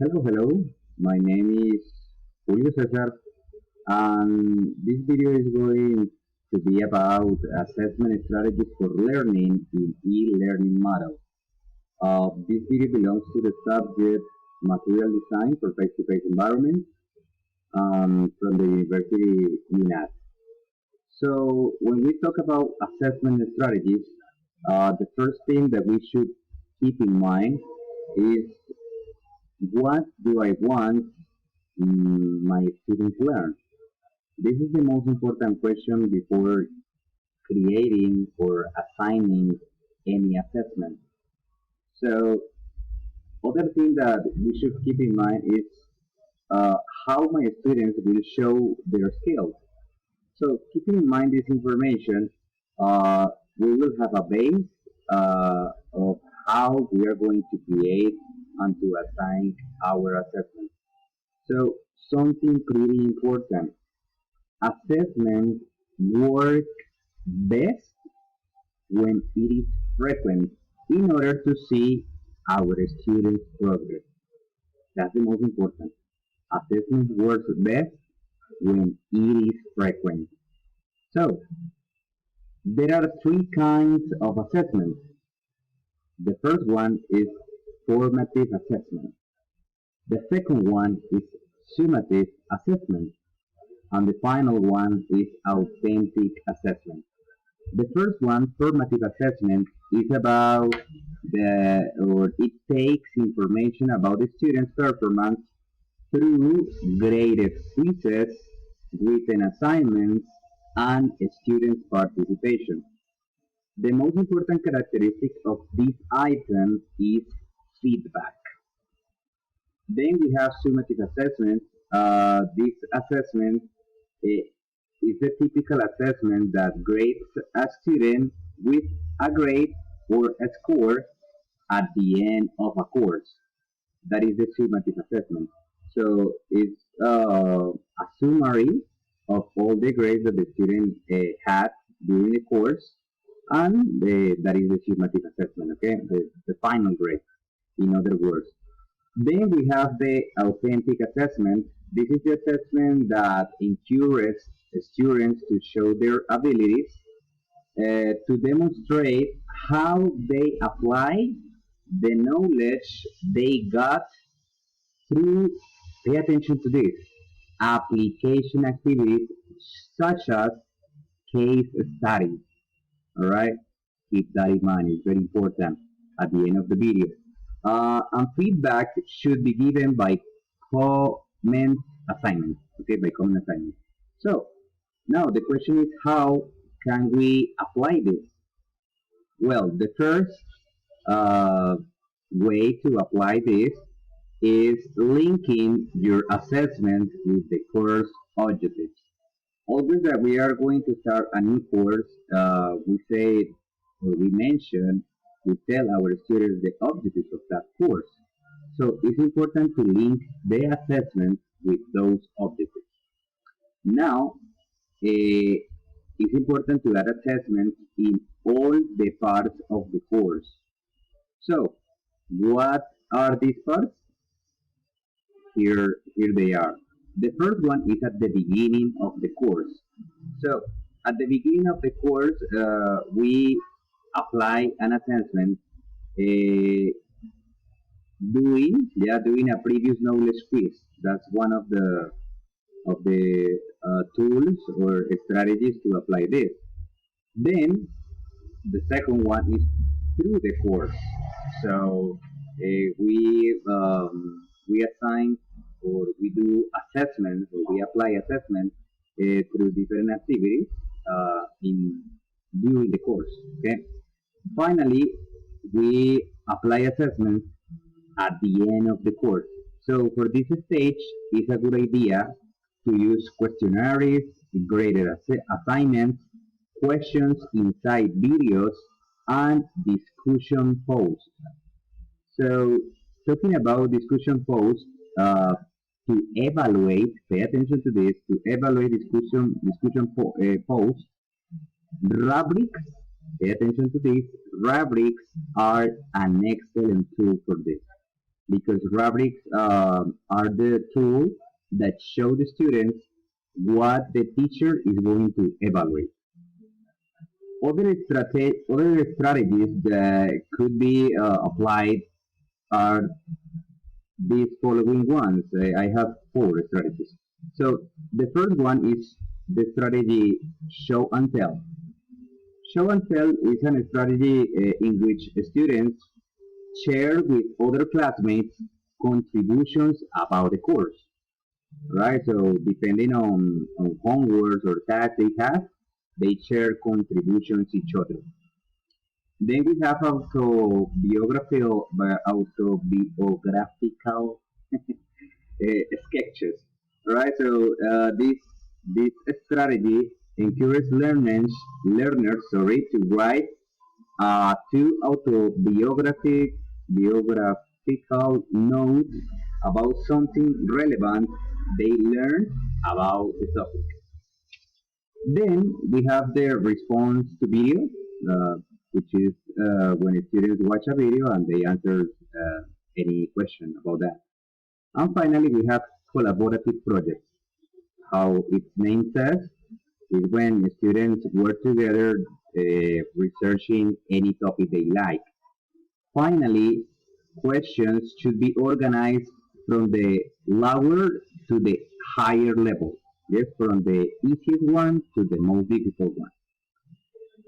Hello, hello. My name is Julio Cesar, and this video is going to be about assessment strategies for learning in e-learning model. This video belongs to the subject Material Design for Face-to-Face Environment from the University UNAT. So when we talk about assessment strategies, the first thing that we should keep in mind is what do I want my students learn? This is the most important question before creating or assigning any assessment. So, other thing that we should keep in mind is uh, how my students will show their skills. So, keeping in mind this information, uh, we will have a base of how we are going to create and to assign our assessment. So, something pretty important. Assessments work best when it is frequent in order to see our students' progress. That's the most important. Assessment works best when it is frequent. So, there are three kinds of assessments. The first one is formative assessment. The second one is summative assessment. And the final one is authentic assessment. The first one, formative assessment, is about or it takes information about the student's performance through graded quizzes, written assignments, and student participation. The most important characteristic of this item is feedback. Then we have summative assessment. This assessment eh, is the typical assessment that grades a student with a grade or a score at the end of a course. That is the summative assessment. So it's a summary of all the grades that the student had during the course, and that is the summative assessment. Okay, the final grade, in other words. Then we have the authentic assessment. This is the assessment that encourages students to show their abilities, to demonstrate how they apply the knowledge they got through, pay attention to this, application activities such as case studies. All right, keep that in mind. It's very important at the end of the video. And feedback should be given by comment assignment. Okay, by comment assignment. So now the question is, how can we apply this? Well, the first uh, way to apply this is linking your assessment with the course objectives. Always that we are going to start a new course, we say or we mention, we tell our students the objectives of that course. So it's important to link the assessment with those objectives. Now, it's important to add assessments in all the parts of the course. So, what are these parts? Here they are. The first one is at the beginning of the course. So, at the beginning of the course, we apply an assessment uh, doing a previous knowledge quiz. That's one of the tools or strategies to apply this. Then the second one is through the course. So we assign or we do assessments or we apply assessments through different activities in during the course. Okay. Finally, we apply assessments at the end of the course. So for this stage, it's a good idea to use questionnaires, graded assignments, questions inside videos, and discussion posts. So talking about discussion posts, to evaluate, pay attention to this, to evaluate posts, rubrics, pay attention to this, rubrics are an excellent tool for this. because rubrics are the tool that show the students what the teacher is going to evaluate. Other strategies that could be applied are these following ones. I have four strategies. So the first one is the strategy show and tell. Show and tell is a strategy in which students share with other classmates contributions about the course, right? So depending on homework or tasks they have, they share contributions each other. Then we have autobiographical sketches, right? So this strategy encourages learners, to write two biographical notes about something relevant they learned about the topic. Then we have the response to video, uh, which is when students watch a video and they answer any question about that. And finally, we have collaborative projects. How its name says, is when students work together researching any topic they like. Finally, questions should be organized from the lower to the higher level. Yes, from the easiest one to the most difficult one.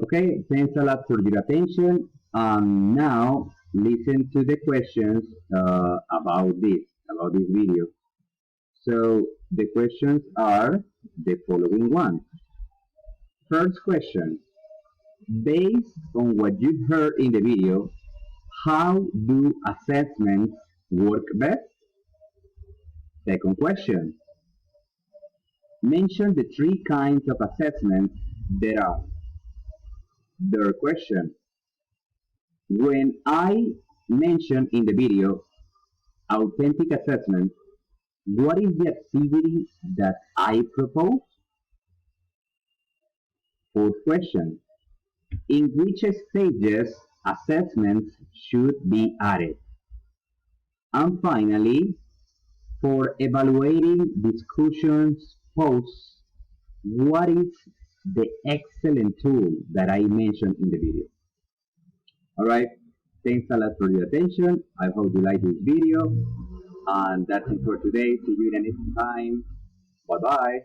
Okay, thanks a lot for your attention. Now, listen to the questions about this video. So, the questions are the following one. First question, based on what you heard in the video, how do assessments work best? Second question, mention the three kinds of assessments there are. Third question, when I mentioned in the video authentic assessment, what is the activity that I propose? Fourth question, in which stages assessments should be added? And finally, for evaluating discussions posts, what is the excellent tool that I mentioned in the video? Alright, thanks a lot for your attention. I hope you like this video. And that's it for today. See you in the next time. Bye bye.